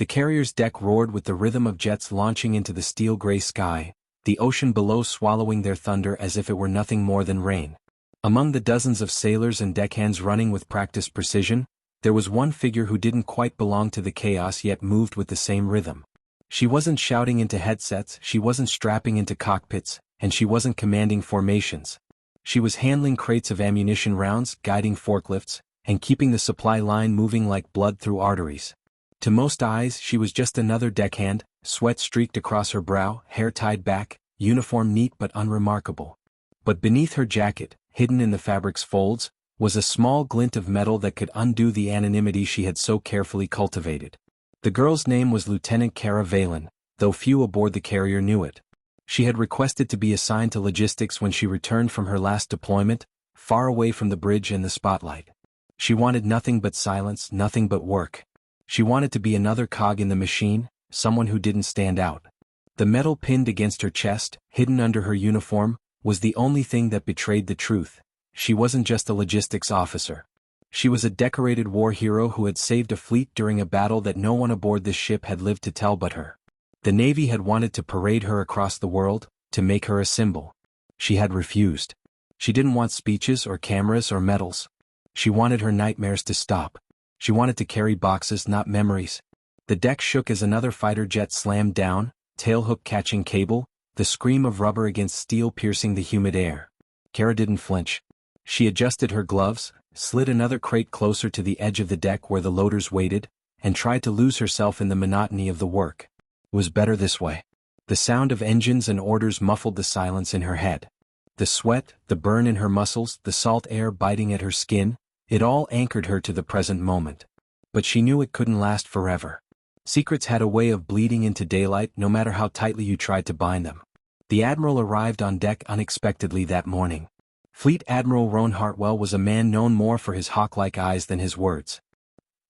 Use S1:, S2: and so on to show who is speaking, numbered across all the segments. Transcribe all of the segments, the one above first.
S1: The carrier's deck roared with the rhythm of jets launching into the steel-gray sky, the ocean below swallowing their thunder as if it were nothing more than rain. Among the dozens of sailors and deckhands running with practiced precision, there was one figure who didn't quite belong to the chaos yet moved with the same rhythm. She wasn't shouting into headsets, she wasn't strapping into cockpits, and she wasn't commanding formations. She was handling crates of ammunition rounds, guiding forklifts, and keeping the supply line moving like blood through arteries. To most eyes, she was just another deckhand, sweat streaked across her brow, hair tied back, uniform neat but unremarkable. But beneath her jacket, hidden in the fabric's folds, was a small glint of metal that could undo the anonymity she had so carefully cultivated. The girl's name was Lieutenant Kara Valen, though few aboard the carrier knew it. She had requested to be assigned to logistics when she returned from her last deployment, far away from the bridge and the spotlight. She wanted nothing but silence, nothing but work. She wanted to be another cog in the machine, someone who didn't stand out. The metal pinned against her chest, hidden under her uniform, was the only thing that betrayed the truth. She wasn't just a logistics officer. She was a decorated war hero who had saved a fleet during a battle that no one aboard this ship had lived to tell but her. The Navy had wanted to parade her across the world, to make her a symbol. She had refused. She didn't want speeches or cameras or medals. She wanted her nightmares to stop. She wanted to carry boxes, not memories. The deck shook as another fighter jet slammed down, tailhook catching cable, the scream of rubber against steel piercing the humid air. Kara didn't flinch. She adjusted her gloves, slid another crate closer to the edge of the deck where the loaders waited, and tried to lose herself in the monotony of the work. It was better this way. The sound of engines and orders muffled the silence in her head. The sweat, the burn in her muscles, the salt air biting at her skin, it all anchored her to the present moment. But she knew it couldn't last forever. Secrets had a way of bleeding into daylight no matter how tightly you tried to bind them. The Admiral arrived on deck unexpectedly that morning. Fleet Admiral Roan Hartwell was a man known more for his hawk-like eyes than his words.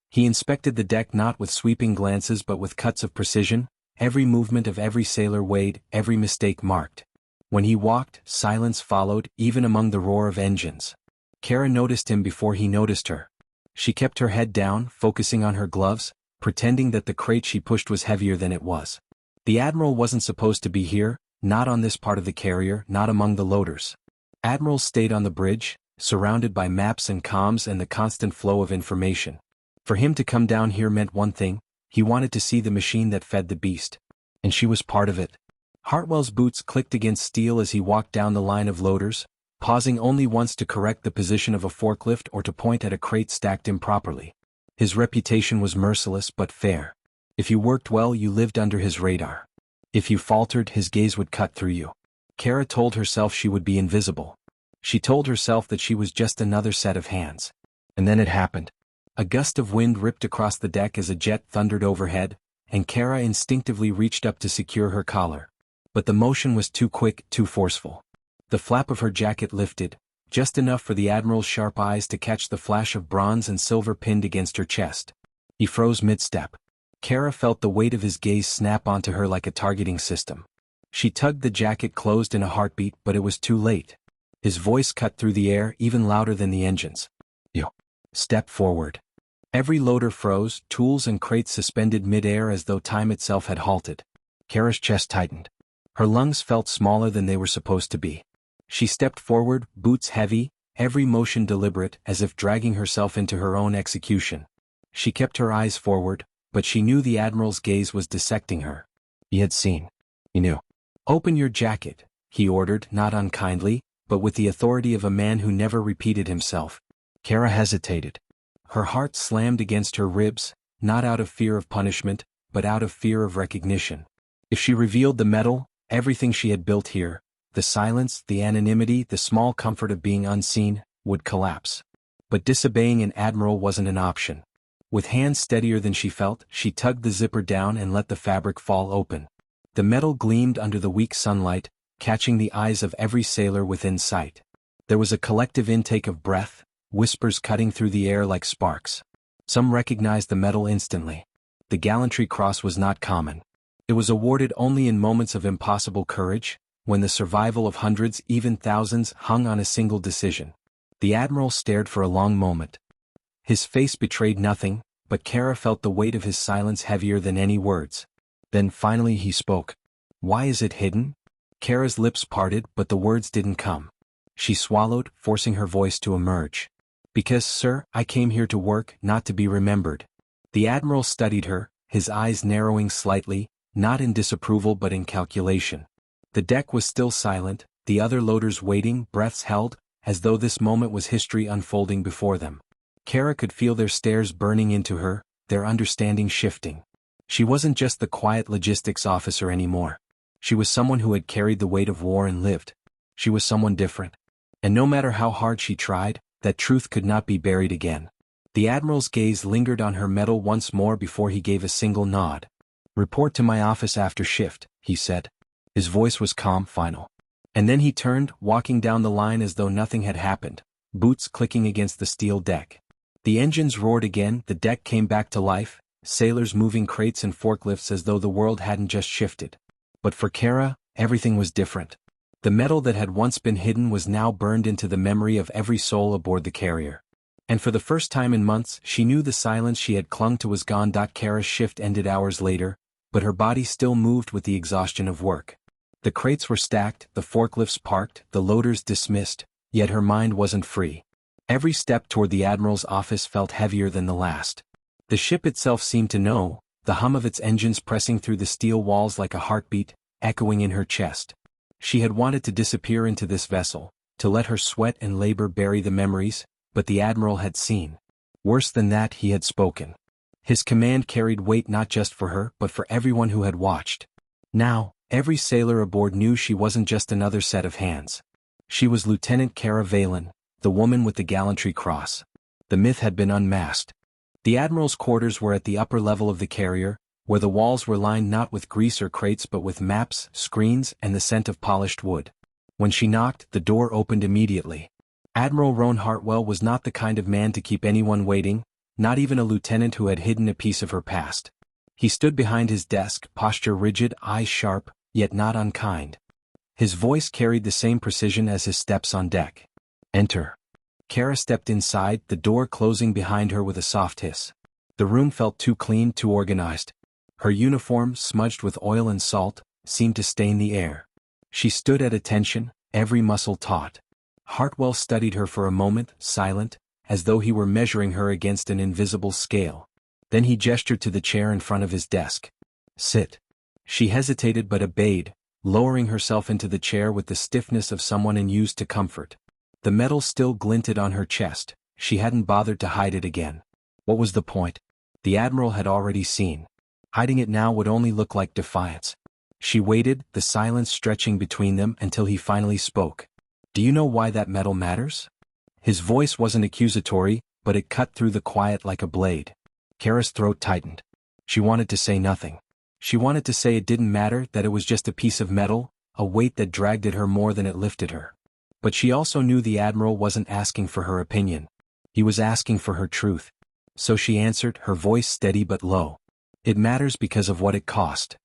S1: He inspected the deck not with sweeping glances but with cuts of precision, every movement of every sailor weighed, every mistake marked. When he walked, silence followed, even among the roar of engines. Kara noticed him before he noticed her. She kept her head down, focusing on her gloves, pretending that the crate she pushed was heavier than it was. The Admiral wasn't supposed to be here, not on this part of the carrier, not among the loaders. Admiral stayed on the bridge, surrounded by maps and comms and the constant flow of information. For him to come down here meant one thing: he wanted to see the machine that fed the beast. And she was part of it. Hartwell's boots clicked against steel as he walked down the line of loaders, pausing only once to correct the position of a forklift or to point at a crate stacked improperly. His reputation was merciless but fair. If you worked well, you lived under his radar. If you faltered, his gaze would cut through you. Kara told herself she would be invisible. She told herself that she was just another set of hands. And then it happened. A gust of wind ripped across the deck as a jet thundered overhead, and Kara instinctively reached up to secure her collar. But the motion was too quick, too forceful. The flap of her jacket lifted, just enough for the Admiral's sharp eyes to catch the flash of bronze and silver pinned against her chest. He froze mid-step. Kara felt the weight of his gaze snap onto her like a targeting system. She tugged the jacket closed in a heartbeat, but it was too late. His voice cut through the air, even louder than the engines. "You. Step forward." Every loader froze, tools and crates suspended mid-air as though time itself had halted. Kara's chest tightened. Her lungs felt smaller than they were supposed to be. She stepped forward, boots heavy, every motion deliberate, as if dragging herself into her own execution. She kept her eyes forward, but she knew the Admiral's gaze was dissecting her. He had seen. He knew. "Open your jacket," he ordered, not unkindly, but with the authority of a man who never repeated himself. Kara hesitated. Her heart slammed against her ribs, not out of fear of punishment, but out of fear of recognition. If she revealed the metal, everything she had built here, the silence, the anonymity, the small comfort of being unseen, would collapse. But disobeying an Admiral wasn't an option. With hands steadier than she felt, she tugged the zipper down and let the fabric fall open. The metal gleamed under the weak sunlight, catching the eyes of every sailor within sight. There was a collective intake of breath, whispers cutting through the air like sparks. Some recognized the metal instantly. The Gallantry Cross was not common. It was awarded only in moments of impossible courage, when the survival of hundreds, even thousands, hung on a single decision. The Admiral stared for a long moment. His face betrayed nothing, but Kara felt the weight of his silence heavier than any words. Then finally he spoke. "Why is it hidden?" Kara's lips parted, but the words didn't come. She swallowed, forcing her voice to emerge. "Because, sir, I came here to work, not to be remembered." The Admiral studied her, his eyes narrowing slightly, not in disapproval but in calculation. The deck was still silent, the other loaders waiting, breaths held, as though this moment was history unfolding before them. Kara could feel their stares burning into her, their understanding shifting. She wasn't just the quiet logistics officer anymore. She was someone who had carried the weight of war and lived. She was someone different. And no matter how hard she tried, that truth could not be buried again. The Admiral's gaze lingered on her metal once more before he gave a single nod. "Report to my office after shift," he said. His voice was calm, final. And then he turned, walking down the line as though nothing had happened, boots clicking against the steel deck. The engines roared again, the deck came back to life, sailors moving crates and forklifts as though the world hadn't just shifted. But for Kara, everything was different. The metal that had once been hidden was now burned into the memory of every soul aboard the carrier. And for the first time in months, she knew the silence she had clung to was gone. Kara's shift ended hours later, but her body still moved with the exhaustion of work. The crates were stacked, the forklifts parked, the loaders dismissed, yet her mind wasn't free. Every step toward the Admiral's office felt heavier than the last. The ship itself seemed to know, the hum of its engines pressing through the steel walls like a heartbeat, echoing in her chest. She had wanted to disappear into this vessel, to let her sweat and labor bury the memories, but the Admiral had seen. Worse than that, he had spoken. His command carried weight not just for her but for everyone who had watched. Now, every sailor aboard knew she wasn't just another set of hands. She was Lieutenant Kara Valen, the woman with the gallantry cross. The myth had been unmasked. The Admiral's quarters were at the upper level of the carrier, where the walls were lined not with grease or crates but with maps, screens, and the scent of polished wood. When she knocked, the door opened immediately. Admiral Roan Hartwell was not the kind of man to keep anyone waiting, not even a lieutenant who had hidden a piece of her past. He stood behind his desk, posture rigid, eyes sharp, yet not unkind. His voice carried the same precision as his steps on deck. "Enter." Kara stepped inside, the door closing behind her with a soft hiss. The room felt too clean, too organized. Her uniform, smudged with oil and salt, seemed to stain the air. She stood at attention, every muscle taut. Hartwell studied her for a moment, silent, as though he were measuring her against an invisible scale. Then he gestured to the chair in front of his desk. "Sit." She hesitated but obeyed, lowering herself into the chair with the stiffness of someone unused to comfort. The metal still glinted on her chest. She hadn't bothered to hide it again. What was the point? The Admiral had already seen. Hiding it now would only look like defiance. She waited, the silence stretching between them, until he finally spoke. "Do you know why that metal matters?" His voice wasn't accusatory, but it cut through the quiet like a blade. Kara's throat tightened. She wanted to say nothing. She wanted to say it didn't matter, that it was just a piece of metal, a weight that dragged at her more than it lifted her. But she also knew the Admiral wasn't asking for her opinion. He was asking for her truth. So she answered, her voice steady but low. "It matters because of what it cost."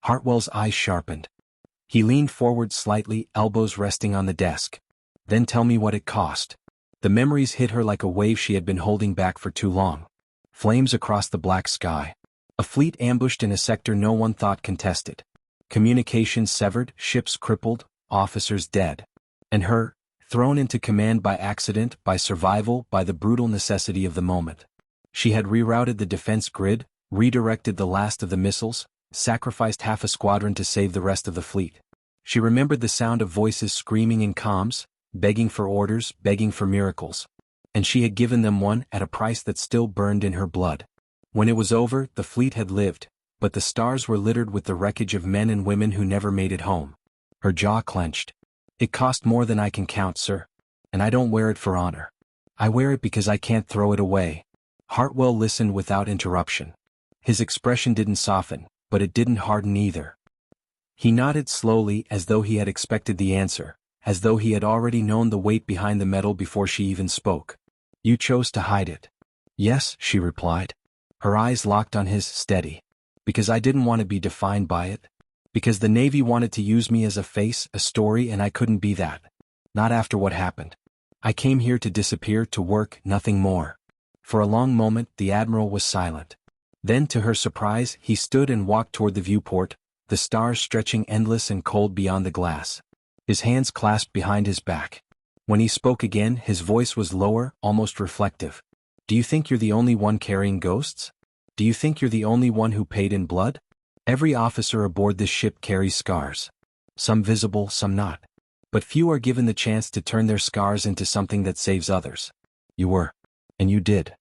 S1: Hartwell's eyes sharpened. He leaned forward slightly, elbows resting on the desk. "Then tell me what it cost." The memories hit her like a wave she had been holding back for too long. Flames across the black sky. A fleet ambushed in a sector no one thought contested. Communications severed, ships crippled, officers dead. And her, thrown into command by accident, by survival, by the brutal necessity of the moment. She had rerouted the defense grid, redirected the last of the missiles, sacrificed half a squadron to save the rest of the fleet. She remembered the sound of voices screaming in comms, begging for orders, begging for miracles. And she had given them one at a price that still burned in her blood. When it was over, the fleet had lived, but the stars were littered with the wreckage of men and women who never made it home. Her jaw clenched. "It cost more than I can count, sir. And I don't wear it for honor. I wear it because I can't throw it away." Hartwell listened without interruption. His expression didn't soften, but it didn't harden either. He nodded slowly as though he had expected the answer, as though he had already known the weight behind the metal before she even spoke. "You chose to hide it." "Yes," she replied. Her eyes locked on his, steady. "Because I didn't want to be defined by it. Because the Navy wanted to use me as a face, a story, and I couldn't be that. Not after what happened. I came here to disappear, to work, nothing more." For a long moment the Admiral was silent. Then to her surprise he stood and walked toward the viewport, the stars stretching endless and cold beyond the glass. His hands clasped behind his back. When he spoke again his voice was lower, almost reflective. Do you think you're the only one carrying ghosts? Do you think you're the only one who paid in blood? Every officer aboard this ship carries scars. Some visible, some not. But few are given the chance to turn their scars into something that saves others. You were. And you did.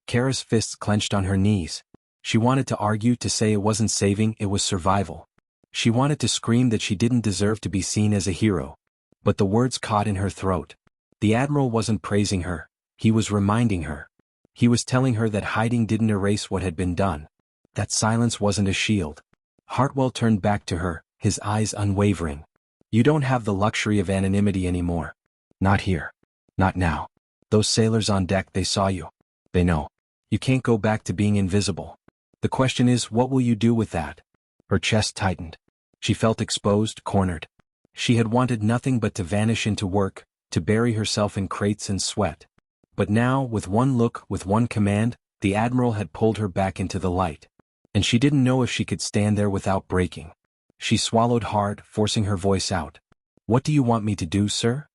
S1: Kara's fists clenched on her knees. She wanted to argue, to say it wasn't saving, it was survival. She wanted to scream that she didn't deserve to be seen as a hero. But the words caught in her throat. The Admiral wasn't praising her. He was reminding her. He was telling her that hiding didn't erase what had been done. That silence wasn't a shield. Hartwell turned back to her, his eyes unwavering. You don't have the luxury of anonymity anymore. Not here. Not now. Those sailors on deck, they saw you. They know. You can't go back to being invisible. The question is, what will you do with that? Her chest tightened. She felt exposed, cornered. She had wanted nothing but to vanish into work, to bury herself in crates and sweat. But now, with one look, with one command, the Admiral had pulled her back into the light. And she didn't know if she could stand there without breaking. She swallowed hard, forcing her voice out. What do you want me to do, sir?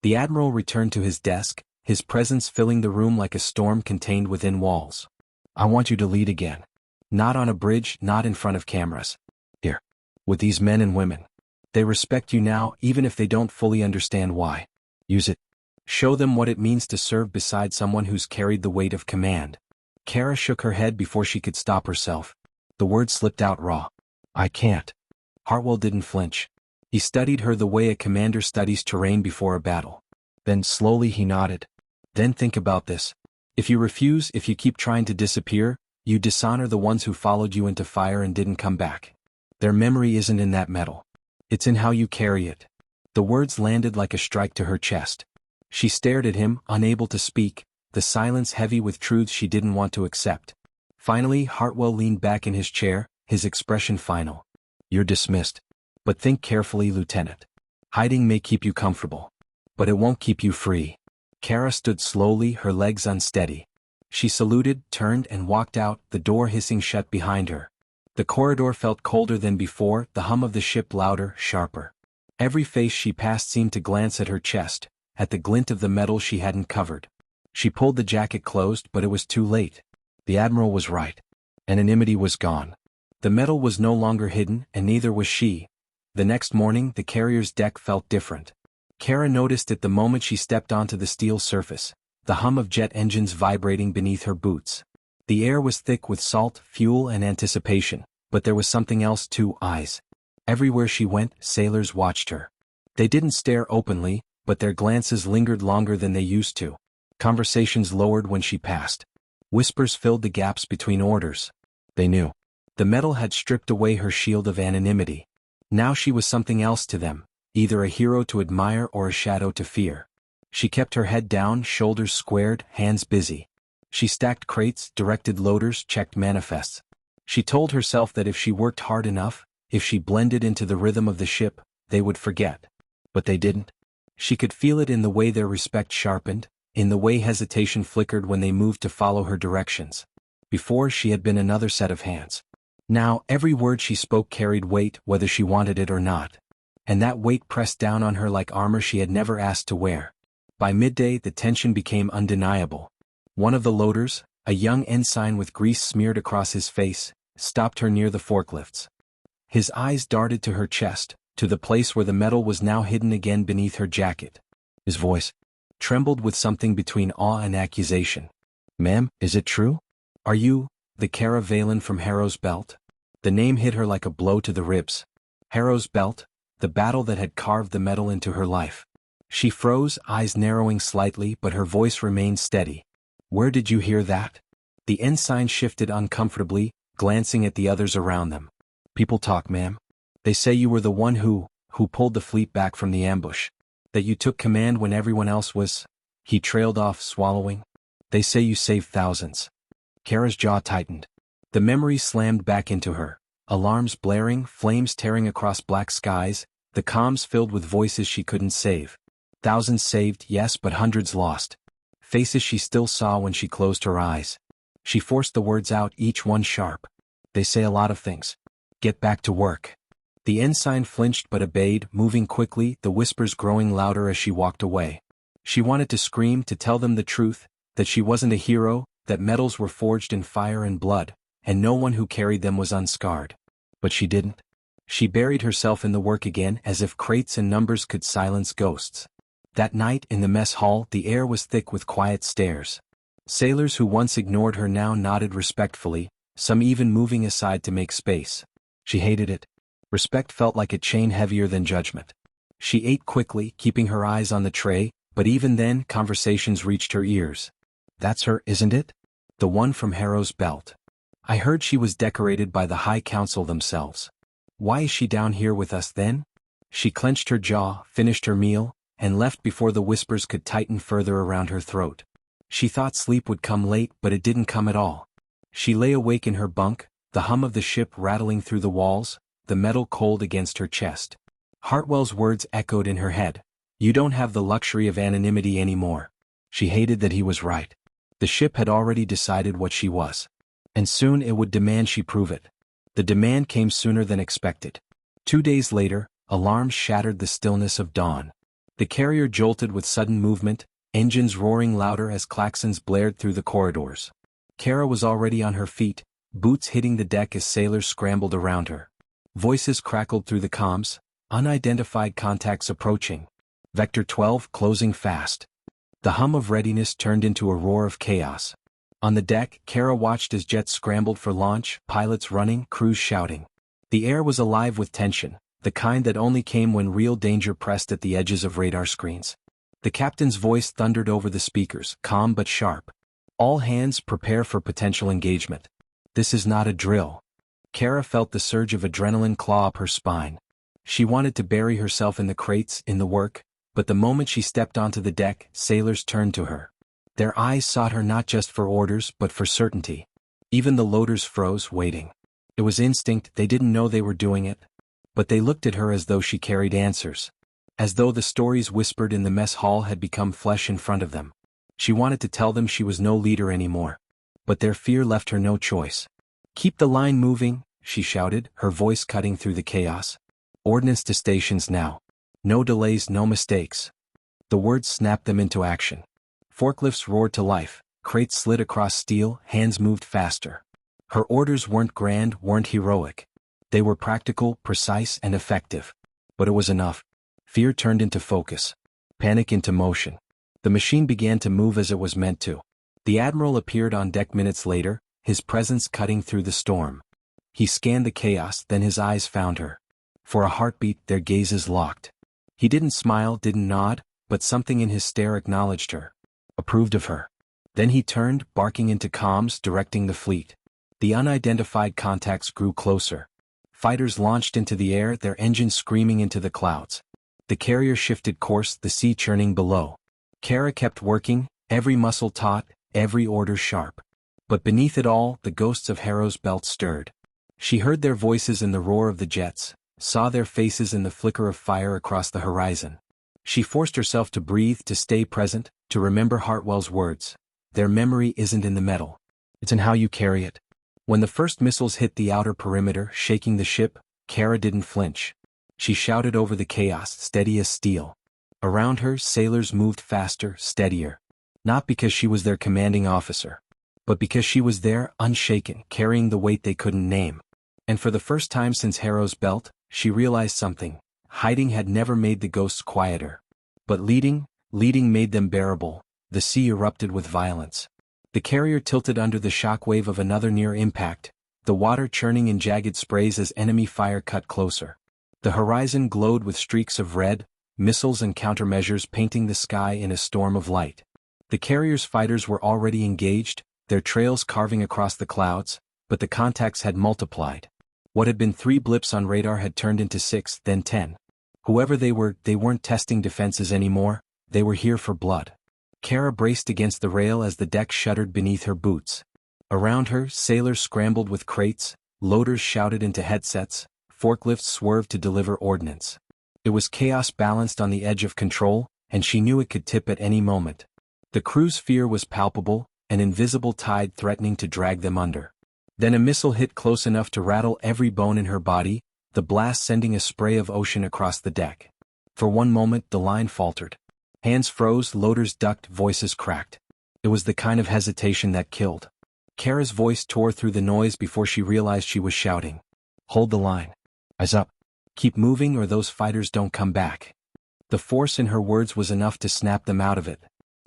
S1: The Admiral returned to his desk, his presence filling the room like a storm contained within walls. I want you to lead again. Not on a bridge, not in front of cameras. Here. With these men and women. They respect you now, even if they don't fully understand why. Use it. Show them what it means to serve beside someone who's carried the weight of command. Kara shook her head before she could stop herself. The words slipped out raw. I can't. Hartwell didn't flinch. He studied her the way a commander studies terrain before a battle. Then slowly he nodded. Then think about this. If you refuse, if you keep trying to disappear, you dishonor the ones who followed you into fire and didn't come back. Their memory isn't in that metal. It's in how you carry it. The words landed like a strike to her chest. She stared at him, unable to speak, the silence heavy with truths she didn't want to accept. Finally, Hartwell leaned back in his chair, his expression final. You're dismissed. But think carefully, Lieutenant. Hiding may keep you comfortable. But it won't keep you free. Kara stood slowly, her legs unsteady. She saluted, turned and walked out, the door hissing shut behind her. The corridor felt colder than before, the hum of the ship louder, sharper. Every face she passed seemed to glance at her chest, at the glint of the metal she hadn't covered. She pulled the jacket closed, but it was too late. The Admiral was right. Anonymity was gone. The metal was no longer hidden, and neither was she. The next morning, the carrier's deck felt different. Kara noticed it the moment she stepped onto the steel surface, the hum of jet engines vibrating beneath her boots. The air was thick with salt, fuel and anticipation, but there was something else too, eyes. Everywhere she went, sailors watched her. They didn't stare openly, but their glances lingered longer than they used to. Conversations lowered when she passed. Whispers filled the gaps between orders. They knew. The metal had stripped away her shield of anonymity. Now she was something else to them, either a hero to admire or a shadow to fear. She kept her head down, shoulders squared, hands busy. She stacked crates, directed loaders, checked manifests. She told herself that if she worked hard enough, if she blended into the rhythm of the ship, they would forget. But they didn't. She could feel it in the way their respect sharpened, in the way hesitation flickered when they moved to follow her directions. Before, she had been another set of hands. Now, every word she spoke carried weight, whether she wanted it or not. And that weight pressed down on her like armor she had never asked to wear. By midday, the tension became undeniable. One of the loaders, a young ensign with grease smeared across his face, stopped her near the forklifts. His eyes darted to her chest, to the place where the metal was now hidden again beneath her jacket. His voice trembled with something between awe and accusation. Ma'am, is it true? Are you the Kara Valen from Harrow's Belt? The name hit her like a blow to the ribs. Harrow's Belt, the battle that had carved the metal into her life. She froze, eyes narrowing slightly, but her voice remained steady. Where did you hear that? The ensign shifted uncomfortably, glancing at the others around them. People talk, ma'am. They say you were the one who pulled the fleet back from the ambush. That you took command when everyone else was. He trailed off, swallowing. They say you saved thousands. Kara's jaw tightened. The memory slammed back into her. Alarms blaring, flames tearing across black skies, the comms filled with voices she couldn't save. Thousands saved, yes, but hundreds lost. faces she still saw when she closed her eyes. She forced the words out, each one sharp. They say a lot of things. Get back to work. The ensign flinched but obeyed, moving quickly, the whispers growing louder as she walked away. She wanted to scream, to tell them the truth, that she wasn't a hero, that medals were forged in fire and blood, and no one who carried them was unscarred. But she didn't. She buried herself in the work again, as if crates and numbers could silence ghosts. That night in the mess hall, the air was thick with quiet stares. Sailors who once ignored her now nodded respectfully, some even moving aside to make space. She hated it. Respect felt like a chain heavier than judgment. She ate quickly, keeping her eyes on the tray, but even then conversations reached her ears. That's her, isn't it? The one from Harrow's belt. I heard she was decorated by the High Council themselves. Why is she down here with us then? She clenched her jaw, finished her meal, and left before the whispers could tighten further around her throat. She thought sleep would come late, but it didn't come at all. She lay awake in her bunk, the hum of the ship rattling through the walls, the metal cold against her chest. Hartwell's words echoed in her head. You don't have the luxury of anonymity anymore. She hated that he was right. The ship had already decided what she was. And soon it would demand she prove it. The demand came sooner than expected. 2 days later, alarms shattered the stillness of dawn. The carrier jolted with sudden movement, engines roaring louder as klaxons blared through the corridors. Kara was already on her feet, boots hitting the deck as sailors scrambled around her. Voices crackled through the comms, unidentified contacts approaching. Vector 12 closing fast. The hum of readiness turned into a roar of chaos. On the deck, Kara watched as jets scrambled for launch, pilots running, crews shouting. The air was alive with tension, the kind that only came when real danger pressed at the edges of radar screens. The captain's voice thundered over the speakers, calm but sharp. All hands prepare for potential engagement. This is not a drill. Kara felt the surge of adrenaline claw up her spine. She wanted to bury herself in the crates, in the work, but the moment she stepped onto the deck, sailors turned to her. Their eyes sought her not just for orders but for certainty. Even the loaders froze, waiting. It was instinct, they didn't know they were doing it. But they looked at her as though she carried answers. As though the stories whispered in the mess hall had become flesh in front of them. She wanted to tell them she was no leader anymore. But their fear left her no choice. Keep the line moving, she shouted, her voice cutting through the chaos. Ordnance to stations now. No delays, no mistakes. The words snapped them into action. Forklifts roared to life, crates slid across steel, hands moved faster. Her orders weren't grand, weren't heroic. They were practical, precise, and effective. But it was enough. Fear turned into focus. Panic into motion. The machine began to move as it was meant to. The Admiral appeared on deck minutes later, his presence cutting through the storm. He scanned the chaos, then his eyes found her. For a heartbeat, their gazes locked. He didn't smile, didn't nod, but something in his stare acknowledged her. Approved of her. Then he turned, barking into comms, directing the fleet. The unidentified contacts grew closer. Fighters launched into the air, their engines screaming into the clouds. The carrier shifted course, the sea churning below. Kara kept working, every muscle taut, every order sharp. But beneath it all, the ghosts of Harrow's belt stirred. She heard their voices in the roar of the jets, saw their faces in the flicker of fire across the horizon. She forced herself to breathe, to stay present, to remember Hartwell's words. Their memory isn't in the metal. It's in how you carry it. When the first missiles hit the outer perimeter, shaking the ship, Kara didn't flinch. She shouted over the chaos, steady as steel. Around her, sailors moved faster, steadier. Not because she was their commanding officer, but because she was there, unshaken, carrying the weight they couldn't name. And for the first time since Harrow's belt, she realized something. Hiding had never made the ghosts quieter. But leading made them bearable. The sea erupted with violence. The carrier tilted under the shockwave of another near impact, the water churning in jagged sprays as enemy fire cut closer. The horizon glowed with streaks of red, missiles and countermeasures painting the sky in a storm of light. The carrier's fighters were already engaged, their trails carving across the clouds, but the contacts had multiplied. What had been 3 blips on radar had turned into 6, then 10. Whoever they were, they weren't testing defenses anymore, they were here for blood. Kara braced against the rail as the deck shuddered beneath her boots. Around her, sailors scrambled with crates, loaders shouted into headsets, forklifts swerved to deliver ordnance. It was chaos balanced on the edge of control, and she knew it could tip at any moment. The crew's fear was palpable, an invisible tide threatening to drag them under. Then a missile hit close enough to rattle every bone in her body, the blast sending a spray of ocean across the deck. For one moment the line faltered. Hands froze, loaders ducked, voices cracked. It was the kind of hesitation that killed. Kara's voice tore through the noise before she realized she was shouting. "Hold the line. Eyes up. Keep moving or those fighters don't come back." The force in her words was enough to snap them out of it.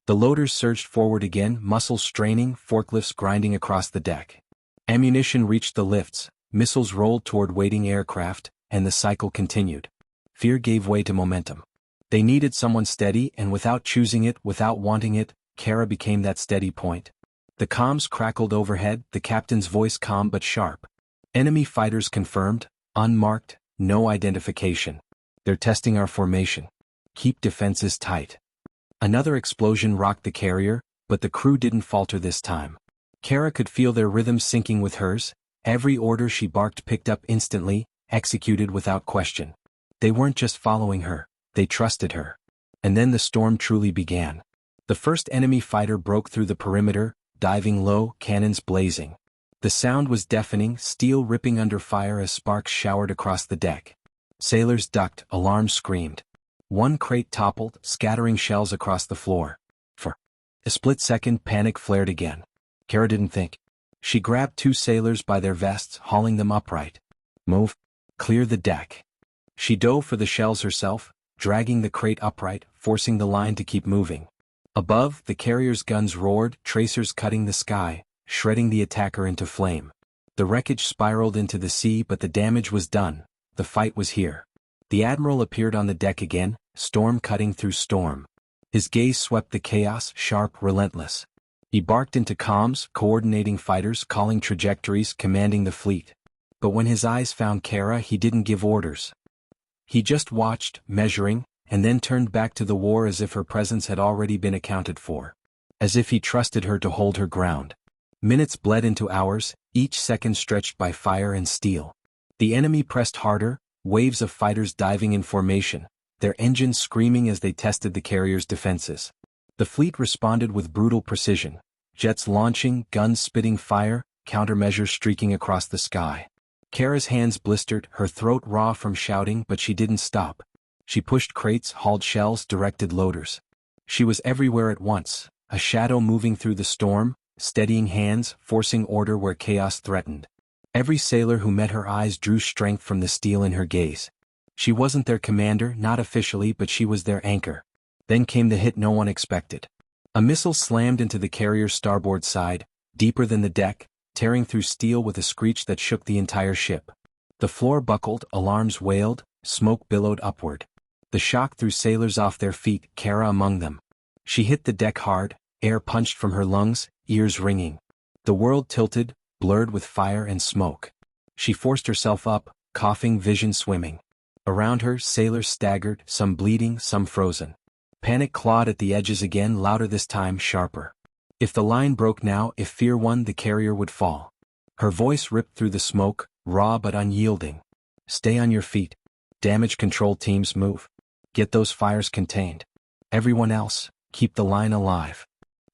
S1: The loaders surged forward again, muscles straining, forklifts grinding across the deck. Ammunition reached the lifts, missiles rolled toward waiting aircraft, and the cycle continued. Fear gave way to momentum. They needed someone steady, and without choosing it, without wanting it, Kara became that steady point. The comms crackled overhead, the captain's voice calm but sharp. "Enemy fighters confirmed, unmarked, no identification. They're testing our formation. Keep defenses tight." Another explosion rocked the carrier, but the crew didn't falter this time. Kara could feel their rhythm syncing with hers. Every order she barked picked up instantly, executed without question. They weren't just following her, they trusted her. And then the storm truly began. The first enemy fighter broke through the perimeter, diving low, cannons blazing. The sound was deafening, steel ripping under fire as sparks showered across the deck. Sailors ducked, alarms screamed. One crate toppled, scattering shells across the floor. For a split second, panic flared again. Kara didn't think. She grabbed two sailors by their vests, hauling them upright. "Move. Clear the deck." She dove for the shells herself, dragging the crate upright, forcing the line to keep moving. Above, the carrier's guns roared, tracers cutting the sky, shredding the attacker into flame. The wreckage spiraled into the sea, but the damage was done. The fight was here. The Admiral appeared on the deck again, storm cutting through storm. His gaze swept the chaos, sharp, relentless. He barked into comms, coordinating fighters, calling trajectories, commanding the fleet. But when his eyes found Kara, he didn't give orders. He just watched, measuring, and then turned back to the war as if her presence had already been accounted for. As if he trusted her to hold her ground. Minutes bled into hours, each second stretched by fire and steel. The enemy pressed harder, waves of fighters diving in formation, their engines screaming as they tested the carrier's defenses. The fleet responded with brutal precision, jets launching, guns spitting fire, countermeasures streaking across the sky. Kara's hands blistered, her throat raw from shouting, but she didn't stop. She pushed crates, hauled shells, directed loaders. She was everywhere at once, a shadow moving through the storm, steadying hands, forcing order where chaos threatened. Every sailor who met her eyes drew strength from the steel in her gaze. She wasn't their commander, not officially, but she was their anchor. Then came the hit no one expected. A missile slammed into the carrier's starboard side, deeper than the deck, tearing through steel with a screech that shook the entire ship. The floor buckled, alarms wailed, smoke billowed upward. The shock threw sailors off their feet, Kara among them. She hit the deck hard, air punched from her lungs, ears ringing. The world tilted, blurred with fire and smoke. She forced herself up, coughing, vision swimming. Around her, sailors staggered, some bleeding, some frozen. Panic clawed at the edges again, louder this time, sharper. If the line broke now, if fear won, the carrier would fall. Her voice ripped through the smoke, raw but unyielding. "Stay on your feet. Damage control teams move. Get those fires contained. Everyone else, keep the line alive."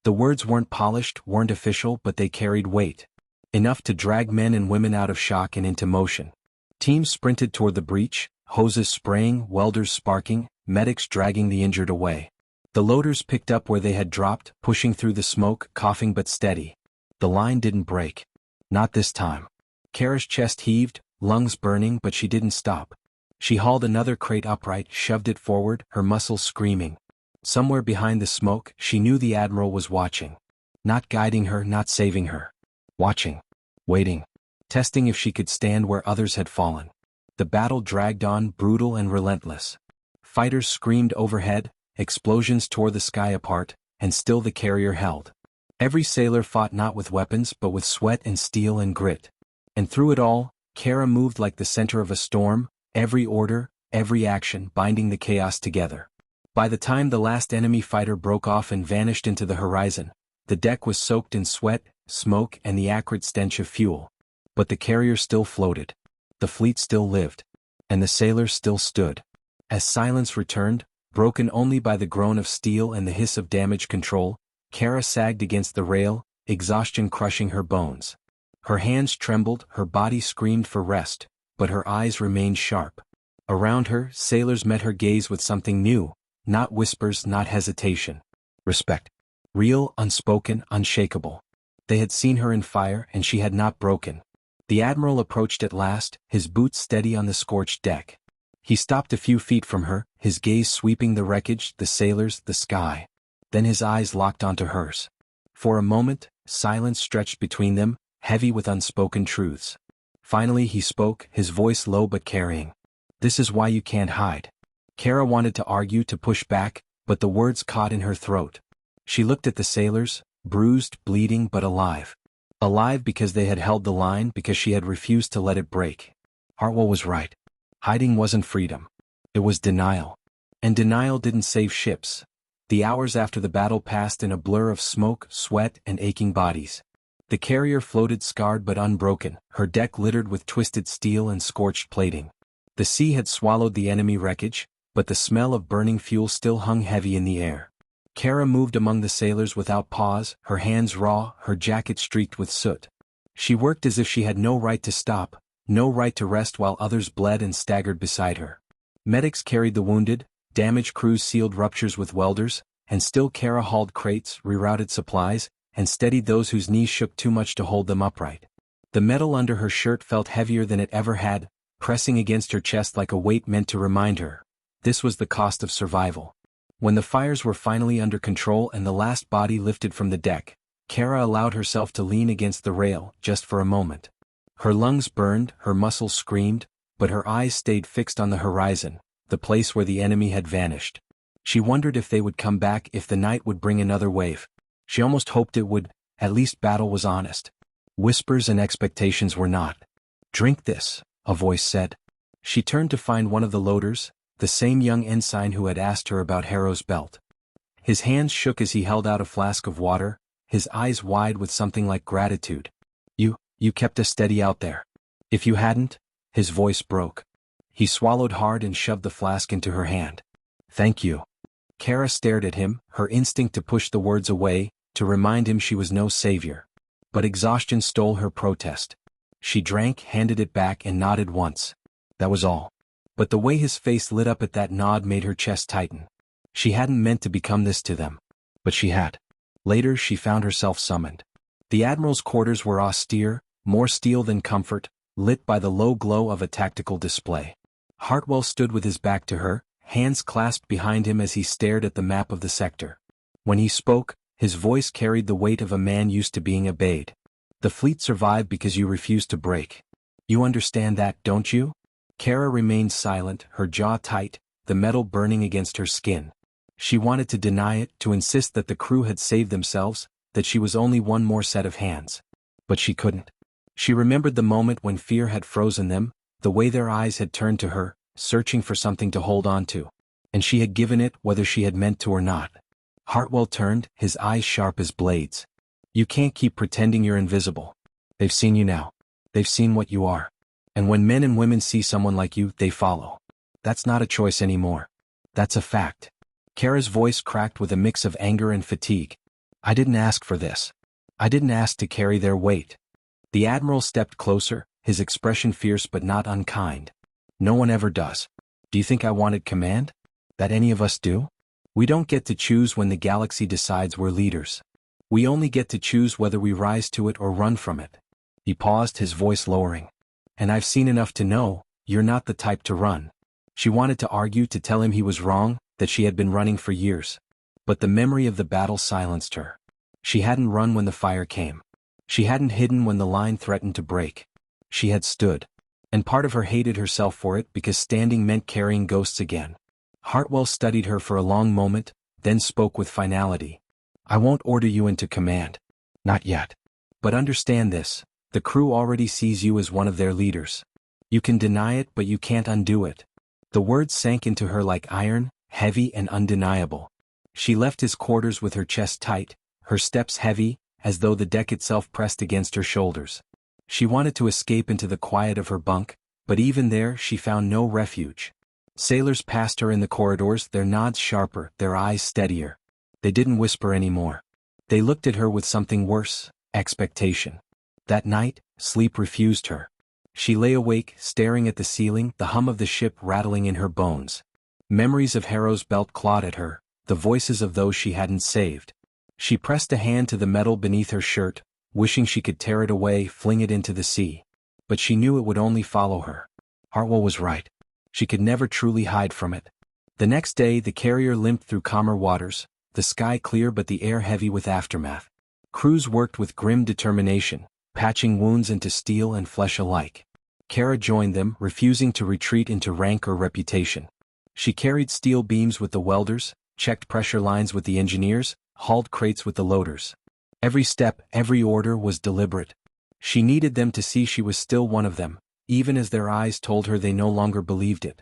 S1: The words weren't polished, weren't official, but they carried weight. Enough to drag men and women out of shock and into motion. Teams sprinted toward the breach, hoses spraying, welders sparking, medics dragging the injured away. The loaders picked up where they had dropped, pushing through the smoke, coughing but steady. The line didn't break. Not this time. Kara's chest heaved, lungs burning, but she didn't stop. She hauled another crate upright, shoved it forward, her muscles screaming. Somewhere behind the smoke, she knew the Admiral was watching. Not guiding her, not saving her. Watching. Waiting. Testing if she could stand where others had fallen. The battle dragged on, brutal and relentless. Fighters screamed overhead, explosions tore the sky apart, and still the carrier held. Every sailor fought not with weapons but with sweat and steel and grit. And through it all, Kara moved like the center of a storm, every order, every action binding the chaos together. By the time the last enemy fighter broke off and vanished into the horizon, the deck was soaked in sweat, smoke, and the acrid stench of fuel. But the carrier still floated. The fleet still lived. And the sailors still stood. As silence returned, broken only by the groan of steel and the hiss of damage control, Kara sagged against the rail, exhaustion crushing her bones. Her hands trembled, her body screamed for rest, but her eyes remained sharp. Around her, sailors met her gaze with something new, not whispers, not hesitation. Respect. Real, unspoken, unshakable. They had seen her in fire, and she had not broken. The Admiral approached at last, his boots steady on the scorched deck. He stopped a few feet from her, his gaze sweeping the wreckage, the sailors, the sky. Then his eyes locked onto hers. For a moment, silence stretched between them, heavy with unspoken truths. Finally he spoke, his voice low but carrying. "This is why you can't hide." Kara wanted to argue, to push back, but the words caught in her throat. She looked at the sailors, bruised, bleeding but alive. Alive because they had held the line, because she had refused to let it break. Hartwell was right. Hiding wasn't freedom. It was denial. And denial didn't save ships. The hours after the battle passed in a blur of smoke, sweat, and aching bodies. The carrier floated scarred but unbroken, her deck littered with twisted steel and scorched plating. The sea had swallowed the enemy wreckage, but the smell of burning fuel still hung heavy in the air. Kara moved among the sailors without pause, her hands raw, her jacket streaked with soot. She worked as if she had no right to stop, no right to rest while others bled and staggered beside her. Medics carried the wounded, damaged crews sealed ruptures with welders, and still Kara hauled crates, rerouted supplies, and steadied those whose knees shook too much to hold them upright. The metal under her shirt felt heavier than it ever had, pressing against her chest like a weight meant to remind her. This was the cost of survival. When the fires were finally under control and the last body lifted from the deck, Kara allowed herself to lean against the rail, just for a moment. Her lungs burned, her muscles screamed, but her eyes stayed fixed on the horizon, the place where the enemy had vanished. She wondered if they would come back, if the night would bring another wave. She almost hoped it would. At least battle was honest. Whispers and expectations were not. "Drink this," a voice said. She turned to find one of the loaders, the same young ensign who had asked her about Harrow's belt. His hands shook as he held out a flask of water, his eyes wide with something like gratitude. You kept us steady out there. If you hadn't," his voice broke. He swallowed hard and shoved the flask into her hand. "Thank you." Kara stared at him, her instinct to push the words away, to remind him she was no savior. But exhaustion stole her protest. She drank, handed it back, and nodded once. That was all. But the way his face lit up at that nod made her chest tighten. She hadn't meant to become this to them. But she had. Later she found herself summoned. The Admiral's quarters were austere, more steel than comfort, lit by the low glow of a tactical display. Hartwell stood with his back to her, hands clasped behind him as he stared at the map of the sector. When he spoke, his voice carried the weight of a man used to being obeyed. "The fleet survived because you refused to break. You understand that, don't you?" Kara remained silent, her jaw tight, the metal burning against her skin. She wanted to deny it, to insist that the crew had saved themselves, that she was only one more set of hands. But she couldn't. She remembered the moment when fear had frozen them, the way their eyes had turned to her, searching for something to hold on to. And she had given it, whether she had meant to or not. Hartwell turned, his eyes sharp as blades. "You can't keep pretending you're invisible. They've seen you now. They've seen what you are. And when men and women see someone like you, they follow. That's not a choice anymore. That's a fact." Kara's voice cracked with a mix of anger and fatigue. "I didn't ask for this. I didn't ask to carry their weight." The Admiral stepped closer, his expression fierce but not unkind. "No one ever does. Do you think I wanted command? That any of us do? We don't get to choose when the galaxy decides we're leaders. We only get to choose whether we rise to it or run from it." He paused, his voice lowering. "And I've seen enough to know, you're not the type to run." She wanted to argue, to tell him he was wrong, that she had been running for years. But the memory of the battle silenced her. She hadn't run when the fire came. She hadn't hidden when the line threatened to break. She had stood. And part of her hated herself for it, because standing meant carrying ghosts again. Hartwell studied her for a long moment, then spoke with finality. "I won't order you into command. Not yet. But understand this, the crew already sees you as one of their leaders. You can deny it, but you can't undo it." The words sank into her like iron, heavy and undeniable. She left his quarters with her chest tight, her steps heavy, as though the deck itself pressed against her shoulders. She wanted to escape into the quiet of her bunk, but even there she found no refuge. Sailors passed her in the corridors, their nods sharper, their eyes steadier. They didn't whisper anymore. They looked at her with something worse, expectation. That night, sleep refused her. She lay awake, staring at the ceiling, the hum of the ship rattling in her bones. Memories of Harrow's belt clawed at her, the voices of those she hadn't saved. She pressed a hand to the metal beneath her shirt, wishing she could tear it away, fling it into the sea. But she knew it would only follow her. Hartwell was right. She could never truly hide from it. The next day the carrier limped through calmer waters, the sky clear but the air heavy with aftermath. Crews worked with grim determination, patching wounds into steel and flesh alike. Kara joined them, refusing to retreat into rank or reputation. She carried steel beams with the welders, checked pressure lines with the engineers, hauled crates with the loaders. Every step, every order was deliberate. She needed them to see she was still one of them, even as their eyes told her they no longer believed it.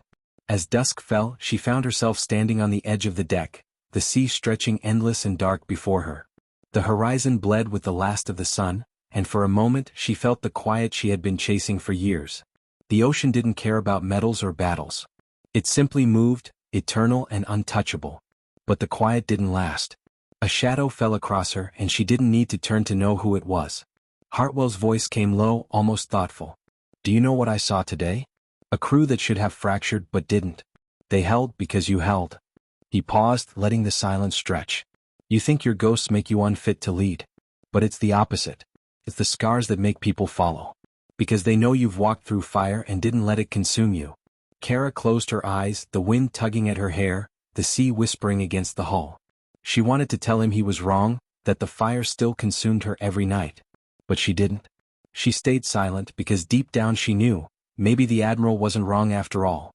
S1: As dusk fell, she found herself standing on the edge of the deck, the sea stretching endless and dark before her. The horizon bled with the last of the sun, and for a moment she felt the quiet she had been chasing for years. The ocean didn't care about medals or battles. It simply moved, eternal and untouchable. But the quiet didn't last. A shadow fell across her and she didn't need to turn to know who it was. Hartwell's voice came low, almost thoughtful. Do you know what I saw today? A crew that should have fractured but didn't. They held because you held. He paused, letting the silence stretch. You think your ghosts make you unfit to lead. But it's the opposite. It's the scars that make people follow. Because they know you've walked through fire and didn't let it consume you. Kara closed her eyes, the wind tugging at her hair, the sea whispering against the hull. She wanted to tell him he was wrong, that the fire still consumed her every night. But she didn't. She stayed silent because deep down she knew, maybe the Admiral wasn't wrong after all.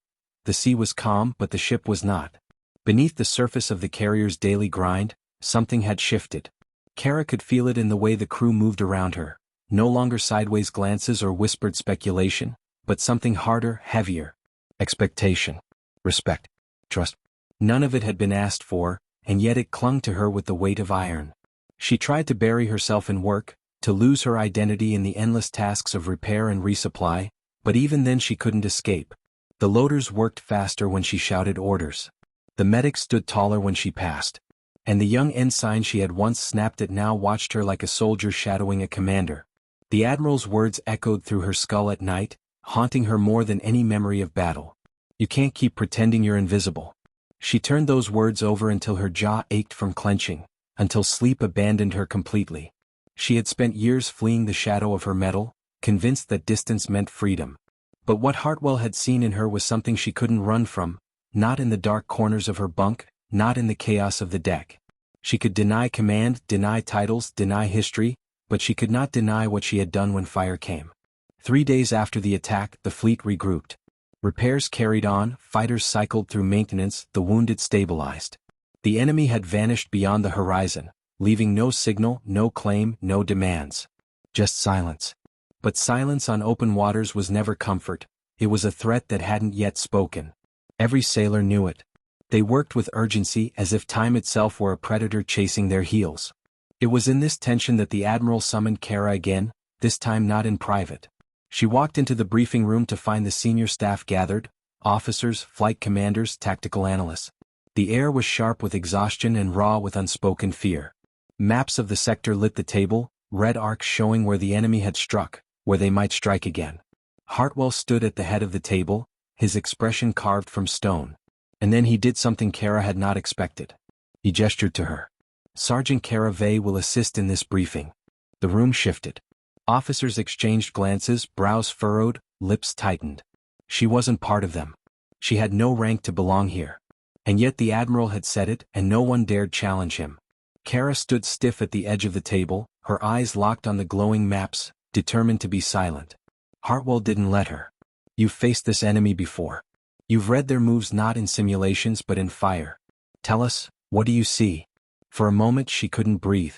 S1: The sea was calm but the ship was not. Beneath the surface of the carrier's daily grind, something had shifted. Kara could feel it in the way the crew moved around her. No longer sideways glances or whispered speculation, but something harder, heavier. Expectation. Respect. Trust. None of it had been asked for, and yet it clung to her with the weight of iron. She tried to bury herself in work, to lose her identity in the endless tasks of repair and resupply, but even then she couldn't escape. The loaders worked faster when she shouted orders. The medic stood taller when she passed. And the young ensign she had once snapped at now watched her like a soldier shadowing a commander. The Admiral's words echoed through her skull at night, haunting her more than any memory of battle. You can't keep pretending you're invisible. She turned those words over until her jaw ached from clenching, until sleep abandoned her completely. She had spent years fleeing the shadow of her metal, convinced that distance meant freedom. But what Hartwell had seen in her was something she couldn't run from, not in the dark corners of her bunk, not in the chaos of the deck. She could deny command, deny titles, deny history, but she could not deny what she had done when fire came. 3 days after the attack, the fleet regrouped. Repairs carried on, fighters cycled through maintenance, the wounded stabilized. The enemy had vanished beyond the horizon, leaving no signal, no claim, no demands. Just silence. But silence on open waters was never comfort. It was a threat that hadn't yet spoken. Every sailor knew it. They worked with urgency as if time itself were a predator chasing their heels. It was in this tension that the Admiral summoned Kara again, this time not in private. She walked into the briefing room to find the senior staff gathered, officers, flight commanders, tactical analysts. The air was sharp with exhaustion and raw with unspoken fear. Maps of the sector lit the table, red arcs showing where the enemy had struck, where they might strike again. Hartwell stood at the head of the table, his expression carved from stone. And then he did something Kara had not expected. He gestured to her. Sergeant Kara Vey will assist in this briefing. The room shifted. Officers exchanged glances, brows furrowed, lips tightened. She wasn't part of them. She had no rank to belong here. And yet the Admiral had said it, and no one dared challenge him. Kara stood stiff at the edge of the table, her eyes locked on the glowing maps, determined to be silent. Hartwell didn't let her. You've faced this enemy before. You've read their moves not in simulations but in fire. Tell us, what do you see? For a moment she couldn't breathe.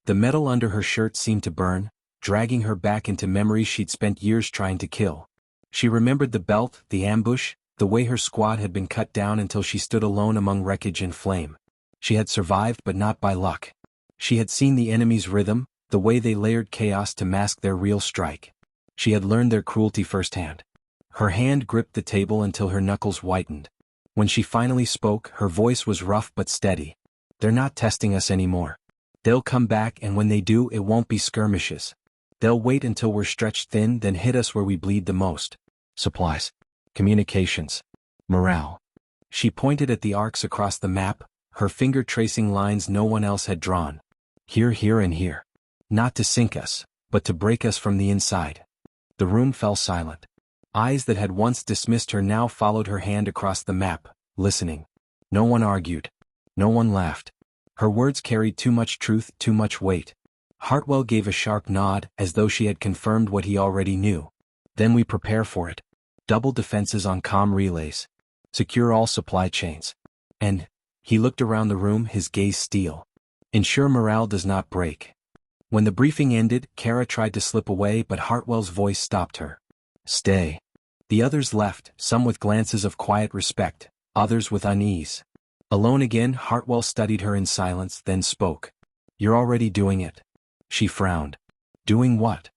S1: The metal under her shirt seemed to burn, dragging her back into memories she'd spent years trying to kill. She remembered the belt, the ambush, the way her squad had been cut down until she stood alone among wreckage and flame. She had survived but not by luck. She had seen the enemy's rhythm, the way they layered chaos to mask their real strike. She had learned their cruelty firsthand. Her hand gripped the table until her knuckles whitened. When she finally spoke, her voice was rough but steady. They're not testing us anymore. They'll come back, and when they do, it won't be skirmishes. They'll wait until we're stretched thin, then hit us where we bleed the most. Supplies. Communications. Morale. She pointed at the arcs across the map, her finger tracing lines no one else had drawn. Here, here, and here. Not to sink us, but to break us from the inside. The room fell silent. Eyes that had once dismissed her now followed her hand across the map, listening. No one argued. No one laughed. Her words carried too much truth, too much weight. Hartwell gave a sharp nod, as though she had confirmed what he already knew. Then we prepare for it. Double defenses on comm relays. Secure all supply chains. And, he looked around the room, his gaze steel. Ensure morale does not break. When the briefing ended, Kara tried to slip away, but Hartwell's voice stopped her. Stay. The others left, some with glances of quiet respect, others with unease. Alone again, Hartwell studied her in silence, then spoke. You're already doing it. She frowned. Doing what?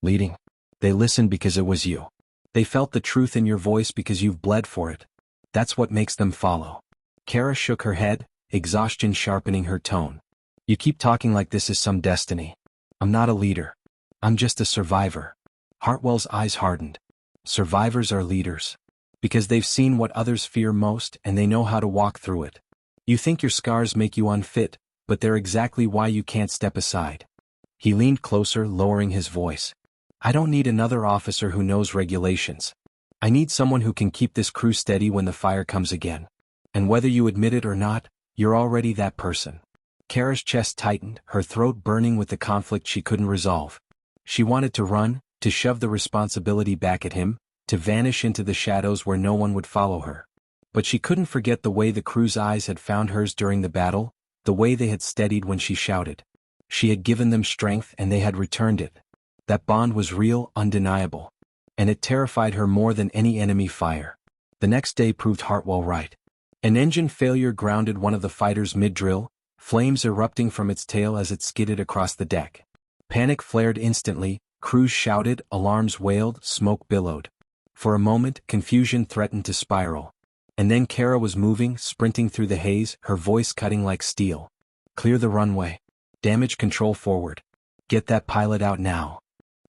S1: Leading. They listened because it was you. They felt the truth in your voice because you've bled for it. That's what makes them follow. Kara shook her head, exhaustion sharpening her tone. You keep talking like this is some destiny. I'm not a leader. I'm just a survivor. Hartwell's eyes hardened. Survivors are leaders. Because they've seen what others fear most and they know how to walk through it. You think your scars make you unfit, but they're exactly why you can't step aside. He leaned closer, lowering his voice. I don't need another officer who knows regulations. I need someone who can keep this crew steady when the fire comes again. And whether you admit it or not, you're already that person. Kara's chest tightened, her throat burning with the conflict she couldn't resolve. She wanted to run, to shove the responsibility back at him, to vanish into the shadows where no one would follow her. But she couldn't forget the way the crew's eyes had found hers during the battle, the way they had steadied when she shouted. She had given them strength and they had returned it. That bond was real, undeniable. And it terrified her more than any enemy fire. The next day proved Hartwell right. An engine failure grounded one of the fighters mid-drill, flames erupting from its tail as it skidded across the deck. Panic flared instantly, crews shouted, alarms wailed, smoke billowed. For a moment, confusion threatened to spiral. And then Kara was moving, sprinting through the haze, her voice cutting like steel. Clear the runway. Damage control forward. Get that pilot out now.